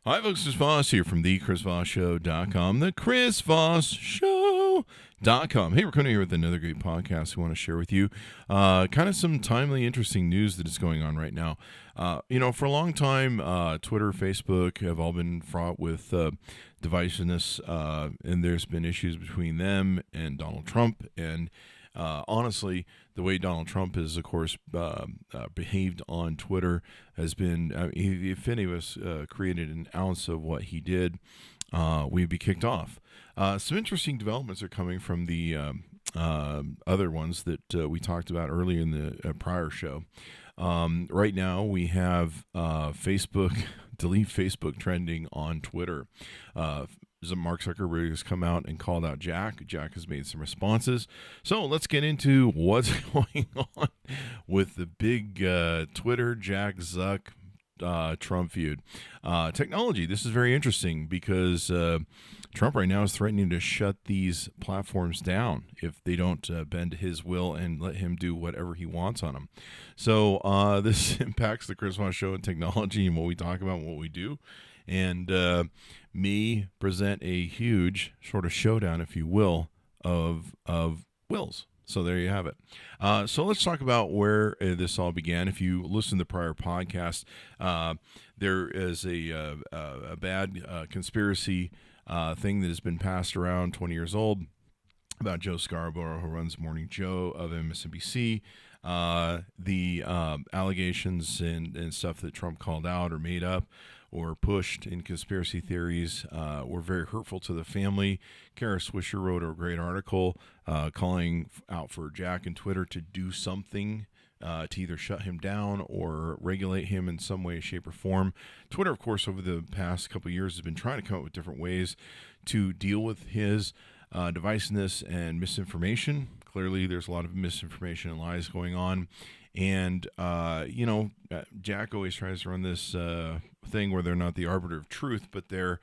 Hi, folks. Chris Voss here from the ChrisVossShow.com, the ChrisVossShow.com. Hey, we're coming here with another great podcast we want to share with you. Kind of some timely, interesting news that is going on right now. For a long time, Twitter, Facebook have all been fraught with divisiveness, and there's been issues between them and Donald Trump. And honestly, the way Donald Trump has, of course, behaved on Twitter has been, if any of us created an ounce of what he did, we'd be kicked off. Some interesting developments are coming from the other ones that we talked about earlier in the prior show. Right now, we have Facebook, delete Facebook trending on Twitter. Mark Zuckerberg has come out and called out Jack. Jack has made some responses. So let's get into what's going on with the big Twitter Jack Zuck Trump feud. Technology. This is very interesting because Trump right now is threatening to shut these platforms down if they don't bend to his will and let him do whatever he wants on them. So this impacts the Chris Voss Show and technology and what we talk about and what we do. And me present a huge sort of showdown, if you will, of wills. So there you have it. So let's talk about where this all began. If you listen to the prior podcast, there is a bad conspiracy thing that has been passed around, 20 years old, about Joe Scarborough, who runs Morning Joe of MSNBC. The allegations and stuff that Trump called out or made up or pushed in conspiracy theories were very hurtful to the family. Kara Swisher wrote a great article calling out for Jack and Twitter to do something to either shut him down or regulate him in some way, shape, or form. Twitter, of course, over the past couple of years has been trying to come up with different ways to deal with his divisiveness and misinformation. Clearly, there's a lot of misinformation and lies going on. And, Jack always tries to run this thing where they're not the arbiter of truth, but they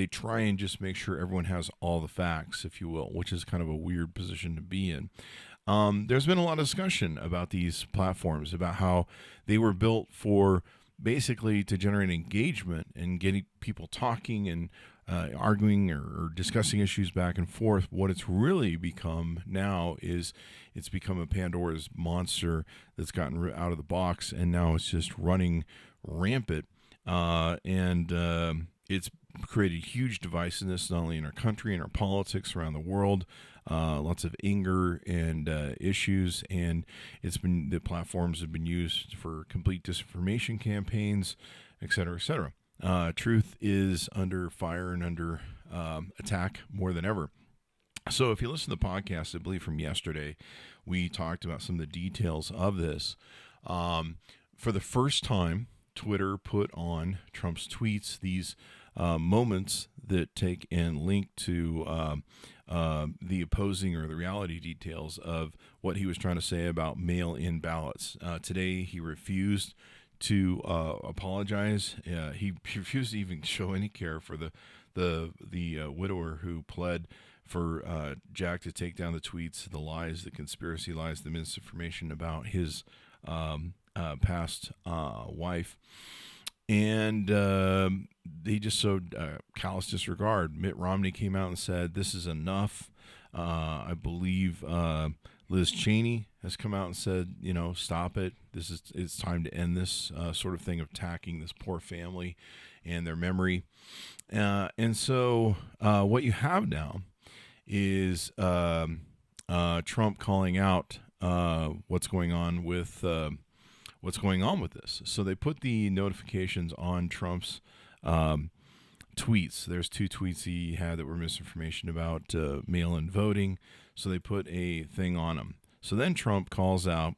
try and just make sure everyone has all the facts, if you will, which is kind of a weird position to be in. There's been a lot of discussion about these platforms, about how they were built for basically to generate engagement and getting people talking and arguing or discussing issues back and forth. What it's really become now is it's become a Pandora's monster that's gotten out of the box, and now it's just running rampant. And it's created huge divisiveness, not only in our country and our politics around the world, lots of anger and issues, and the platforms have been used for complete disinformation campaigns, et cetera, et cetera. Truth is under fire and under attack more than ever. So if you listen to the podcast, I believe from yesterday, we talked about some of the details of this. For the first time, Twitter put on Trump's tweets these moments that take and link to the opposing or the reality details of what he was trying to say about mail-in ballots. Today, he refused to apologize. He refused to even show any care for the widower who pled for Jack to take down the tweets, the lies, the conspiracy lies, the misinformation about his past wife. And he just showed callous disregard. Mitt Romney came out and said, this is enough. I believe Liz Cheney has come out and said, stop it. It's time to end this sort of thing of attacking this poor family and their memory. And so what you have now is Trump calling out what's going on with this. So they put the notifications on Trump's tweets. There's 2 tweets he had that were misinformation about mail-in voting. So they put a thing on them. So then Trump calls out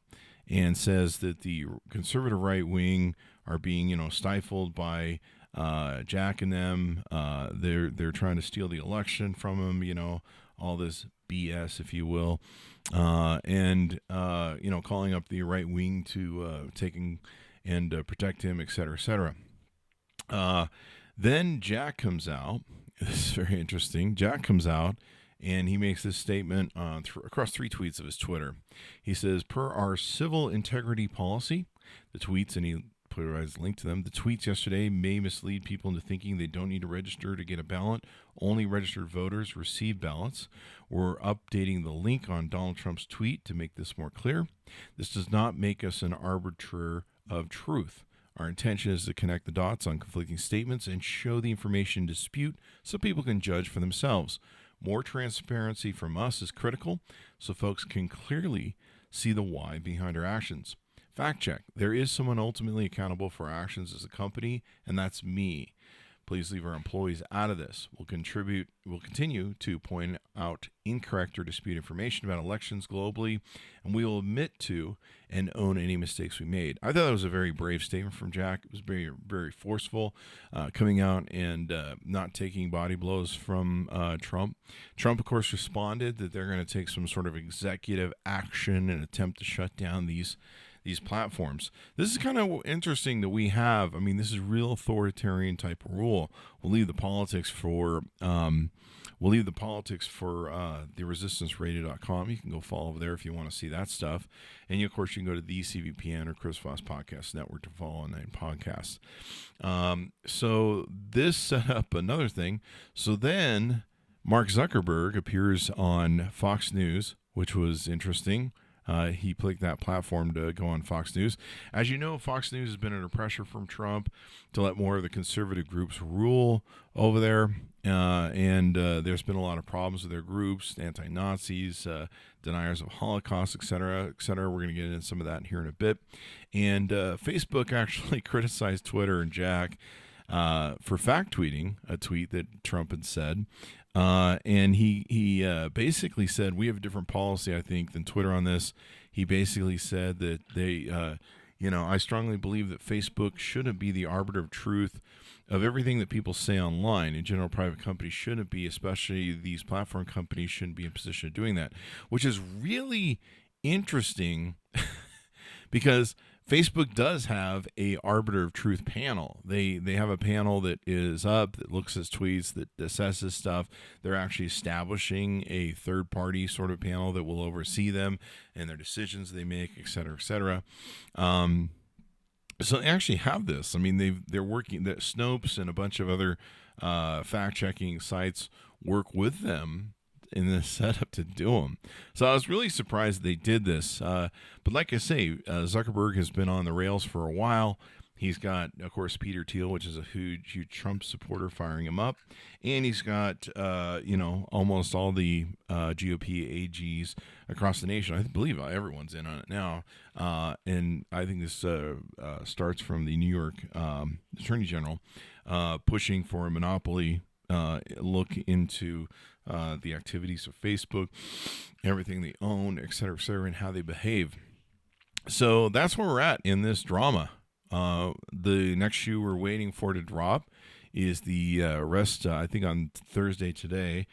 and says that the conservative right wing are being, stifled by Jack and them. They're trying to steal the election from him. All this BS, if you will, and calling up the right wing to taking and protect him, et cetera, et cetera. Then Jack comes out. This is very interesting. Jack comes out and he makes this statement across 3 tweets of his Twitter. He says, per our civil integrity policy, the tweets, and he provides a link to them. The tweets yesterday may mislead people into thinking they don't need to register to get a ballot. Only registered voters receive ballots. We're updating the link on Donald Trump's tweet to make this more clear. This does not make us an arbiter of truth. Our intention is to connect the dots on conflicting statements and show the information in dispute so people can judge for themselves. More transparency from us is critical so folks can clearly see the why behind our actions. Fact check. There is someone ultimately accountable for our actions as a company, and that's me. Please leave our employees out of this. We'll continue to point out incorrect or disputed information about elections globally, and we will admit to and own any mistakes we made. I thought that was a very brave statement from Jack. It was very, very forceful, coming out and not taking body blows from Trump. Trump, of course, responded that they're going to take some sort of executive action and attempt to shut down these platforms. This is kind of interesting that we have. I mean, this is real authoritarian type of rule. We'll leave the politics for theresistance.radio.com. You can go follow over there if you want to see that stuff. And of course, you can go to the CVPN or Chris Voss Podcast Network to follow online podcasts. So this set up another thing. So then Mark Zuckerberg appears on Fox News, which was interesting. He picked that platform to go on Fox News. As you know, Fox News has been under pressure from Trump to let more of the conservative groups rule over there. And there's been a lot of problems with their groups, anti-Nazis, deniers of Holocaust, et cetera, et cetera. We're going to get into some of that here in a bit. And Facebook actually criticized Twitter and Jack for fact tweeting a tweet that Trump had said. And he basically said, we have a different policy, I think, than Twitter on this. He basically said that they, I strongly believe that Facebook shouldn't be the arbiter of truth of everything that people say online. In general, private companies shouldn't be, especially these platform companies shouldn't be in position of doing that, which is really interesting because Facebook does have a arbiter of truth panel. They have a panel that is up, that looks at tweets, that assesses stuff. They're actually establishing a third-party sort of panel that will oversee them and their decisions they make, et cetera, et cetera. So they actually have this. I mean, they're working, that Snopes and a bunch of other fact-checking sites work with them in this setup to do them. So I was really surprised they did this. But like I say, Zuckerberg has been on the rails for a while. He's got, of course, Peter Thiel, which is a huge Trump supporter, firing him up. And he's got, almost all the GOP AGs across the nation. I believe everyone's in on it now. And I think this starts from the New York Attorney General pushing for a monopoly look into the activities of Facebook, everything they own, et cetera, and how they behave. So that's where we're at in this drama. The next shoe we're waiting for to drop is the arrest, I think on Thursday today.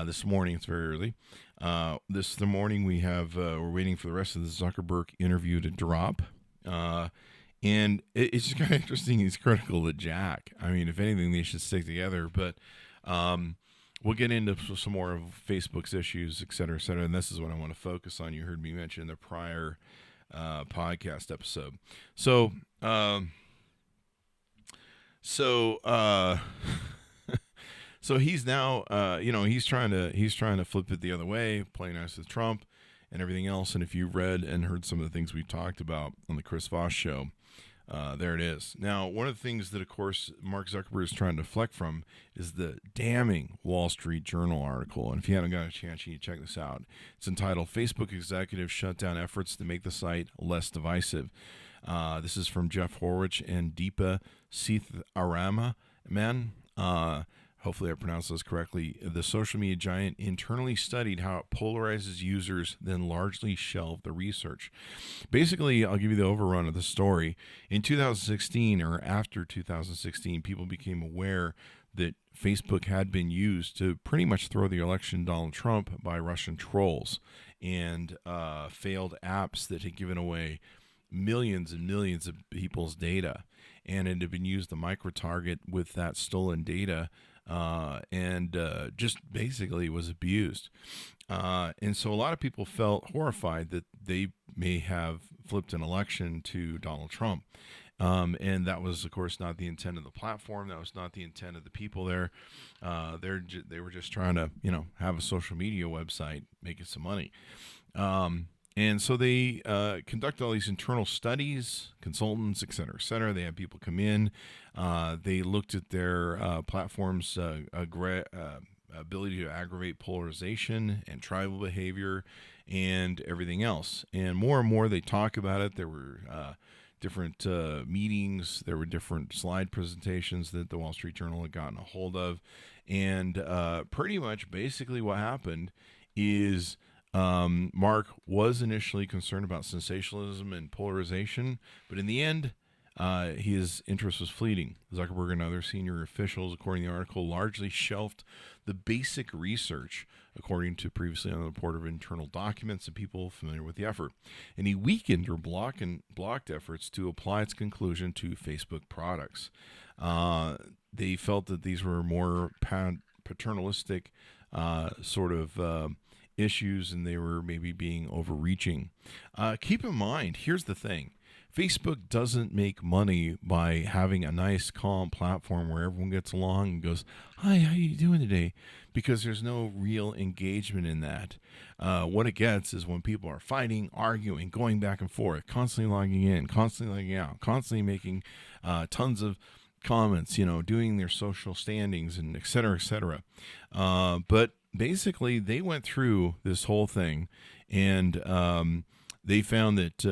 This morning, it's very early. The morning we're waiting for the rest of the Zuckerberg interview to drop. And it's just kind of interesting. He's critical of Jack. I mean, if anything, they should stick together. But we'll get into some more of Facebook's issues, et cetera, et cetera. And this is what I want to focus on. You heard me mention in the prior podcast episode. So he's now, he's trying to flip it the other way, play nice with Trump and everything else. And if you read and heard some of the things we talked about on the Chris Voss Show, there it is. Now, one of the things that, of course, Mark Zuckerberg is trying to deflect from is the damning Wall Street Journal article. And if you haven't got a chance, you need to check this out. It's entitled, Facebook Executives Shut Down Efforts to Make the Site Less Divisive. This is from Jeff Horwich and Deepa Seetharama. Hopefully I pronounced this correctly. The social media giant internally studied how it polarizes users, then largely shelved the research. Basically, I'll give you the overrun of the story. In 2016, or after 2016, people became aware that Facebook had been used to pretty much throw the election of Donald Trump by Russian trolls and failed apps that had given away millions and millions of people's data. And it had been used to micro-target with that stolen data and just basically was abused. And so a lot of people felt horrified that they may have flipped an election to Donald Trump. And that was, of course, not the intent of the platform. That was not the intent of the people there. They were just trying to, have a social media website, making some money. And so they conduct all these internal studies, consultants, et cetera, et cetera. They had people come in. They looked at their platform's ability to aggravate polarization and tribal behavior and everything else. And more they talk about it. There were different meetings. There were different slide presentations that the Wall Street Journal had gotten a hold of. And pretty much basically what happened is Mark was initially concerned about sensationalism and polarization, but in the end, his interest was fleeting. Zuckerberg and other senior officials, according to the article, largely shelved the basic research, according to previously unreported internal documents and people familiar with the effort. And he weakened or blocked efforts to apply its conclusion to Facebook products. They felt that these were more paternalistic sort of issues, and they were maybe being overreaching. Keep in mind, here's the thing. Facebook doesn't make money by having a nice, calm platform where everyone gets along and goes, "Hi, how you doing today?" Because there's no real engagement in that. What it gets is when people are fighting, arguing, going back and forth, constantly logging in, constantly logging out, constantly making tons of comments, doing their social standings and et cetera, et cetera. But basically, they went through this whole thing, and they found that,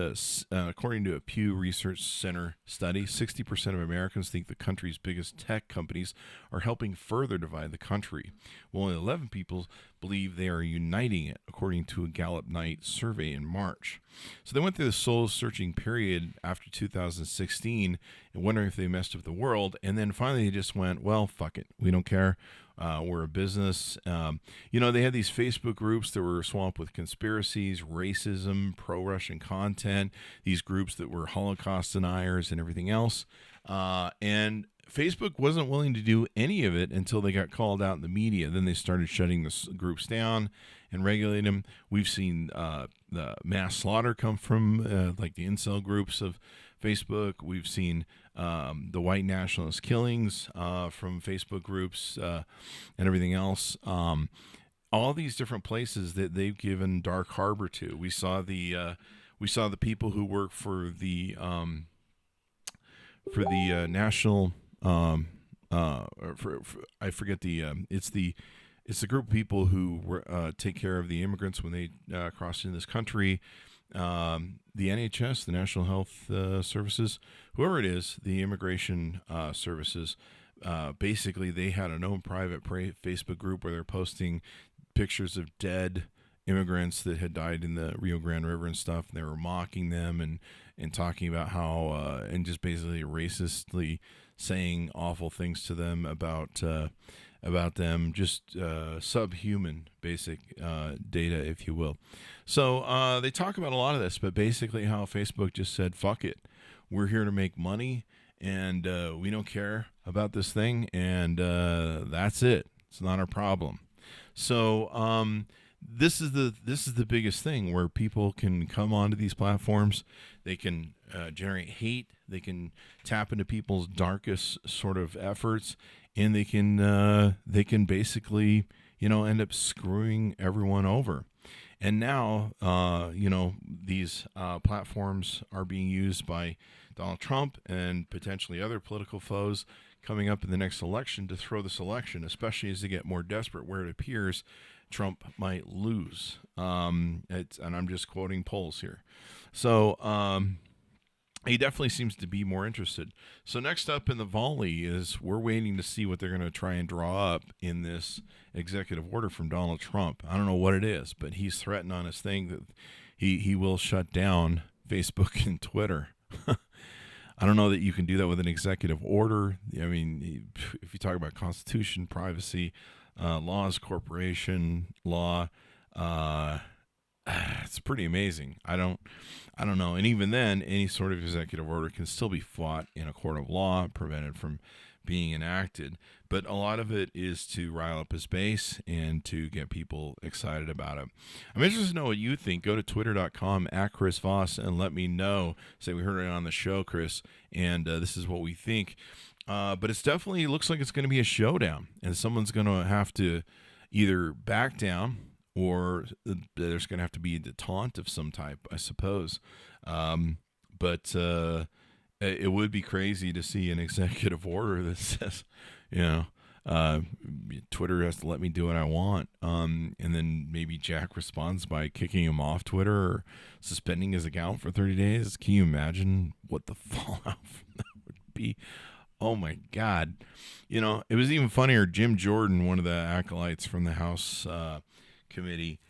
according to a Pew Research Center study, 60% of Americans think the country's biggest tech companies are helping further divide the country, while only 11 people believe they are uniting it, according to a Gallup Night survey in March. So they went through the soul-searching period after 2016 and wondering if they messed up the world, and then finally they just went, well, fuck it. We don't care. We're a business. They had these Facebook groups that were swamped with conspiracies, racism, pro-Russian content, these groups that were Holocaust deniers and everything else. And Facebook wasn't willing to do any of it until they got called out in the media. Then they started shutting the groups down and regulating them. We've seen the mass slaughter come from like the incel groups of Facebook. We've seen the white nationalist killings from Facebook groups and everything else. All these different places that they've given dark harbor to. We saw the people who work for the national. I forget it's the group of people who take care of the immigrants when they cross into this country. The NHS, the National Health Services, whoever it is, the immigration services, basically they had a known private Facebook group where they're posting pictures of dead immigrants that had died in the Rio Grande River and stuff. And they were mocking them and talking about how and just basically racistly saying awful things to them about them, just subhuman basic data, if you will. So they talk about a lot of this, but basically how Facebook just said, fuck it. We're here to make money, and we don't care about this thing, and that's it. It's not our problem. So this is the biggest thing where people can come onto these platforms. They can generate hate. They can tap into people's darkest sort of efforts, and they can basically end up screwing everyone over. And now these platforms are being used by Donald Trump and potentially other political foes coming up in the next election to throw this election, especially as they get more desperate, where it appears Trump might lose. And I'm just quoting polls here. So he definitely seems to be more interested. So next up in the volley is we're waiting to see what they're going to try and draw up in this executive order from Donald Trump. I don't know what it is, but he's threatened on his thing that he will shut down Facebook and Twitter. I don't know that you can do that with an executive order. I mean, if you talk about Constitution, privacy, laws, corporation law, it's pretty amazing. I don't know. And even then, any sort of executive order can still be fought in a court of law, prevented from being enacted, but a lot of it is to rile up his base and to get people excited about it. I'm interested to know what you think. Go to twitter.com at Chris Voss and let me know. Say we heard it on the show, Chris, and this is what we think. But it's definitely looks like it's going to be a showdown, and someone's going to have to either back down or there's going to have to be a detente of some type, I suppose. But it would be crazy to see an executive order that says, Twitter has to let me do what I want. And then maybe Jack responds by kicking him off Twitter or suspending his account for 30 days. Can you imagine what the fallout from that would be? Oh my God. It was even funnier. Jim Jordan, one of the acolytes from the House committee,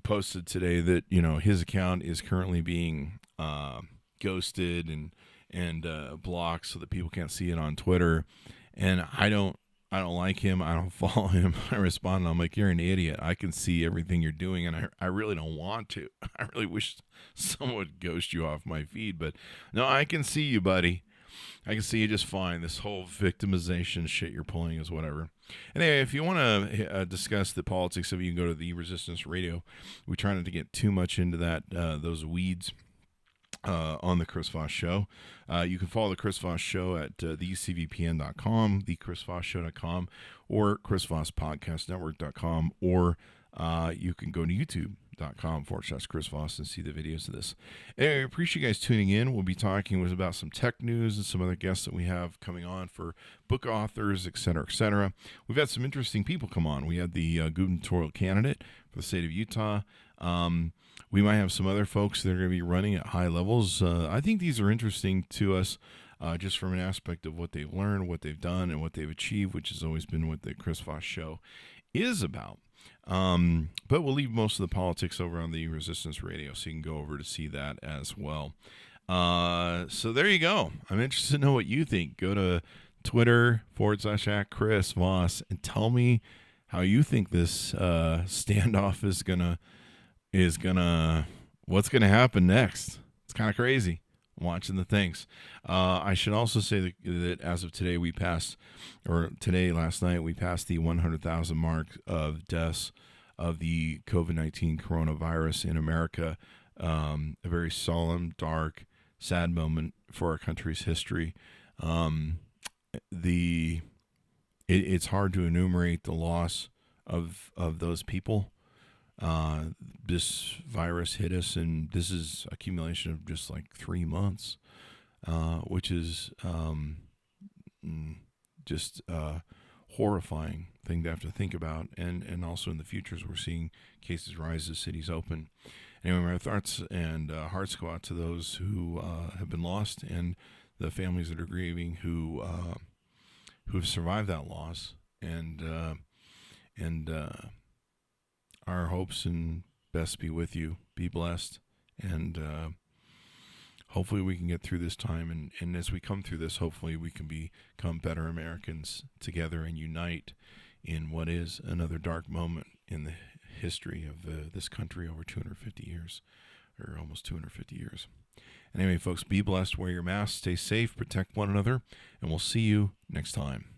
posted today that, his account is currently being ghosted and blocked so that people can't see it on Twitter. And I don't like him. I don't follow him. I respond and I'm like, you're an idiot. I can see everything you're doing, and I really don't want to. I really wish someone would ghost you off my feed, but no, I can see you, buddy. I can see you just fine. This whole victimization shit you're pulling is whatever. Anyway, if you want to discuss the politics of it, you can go to the Resistance Radio. We try not to get too much into that, those weeds on the Chris Voss Show. You can follow the Chris Voss Show at thecvpn.com, thechrisvossshow.com, or chrisvosspodcastnetwork.com, or you can go to youtube.com/Chris Voss and see the videos of this. Anyway, I appreciate you guys tuning in. We'll be talking about some tech news and some other guests that we have coming on for book authors, et cetera, et cetera. We've had some interesting people come on. We had the gubernatorial candidate for the state of Utah. We might have some other folks that are going to be running at high levels. I think these are interesting to us just from an aspect of what they've learned, what they've done, and what they've achieved, which has always been what the Chris Voss Show is about. But we'll leave most of the politics over on the Resistance Radio, so you can go over to see that as well. So there you go. I'm interested to know what you think. Go to Twitter /Chris Voss and tell me how you think this standoff what's gonna happen next. It's kind of crazy. I'm watching the things. I should also say that as of today, last night, we passed the 100,000 mark of deaths of the COVID-19 coronavirus in America. A very solemn, dark, sad moment for our country's history. It's hard to enumerate the loss of those people. This virus hit us, and this is accumulation of just like 3 months, which is just horrifying thing to have to think about. And also in the futures, we're seeing cases rise as cities open. Anyway, my thoughts and hearts go out to those who have been lost and the families that are grieving who have survived that loss. And our hopes and best be with you. Be blessed. And hopefully we can get through this time. And as we come through this, hopefully we can become better Americans together and unite in what is another dark moment in the history of this country over 250 years, or almost 250 years. Anyway, folks, be blessed, wear your mask, stay safe, protect one another, and we'll see you next time.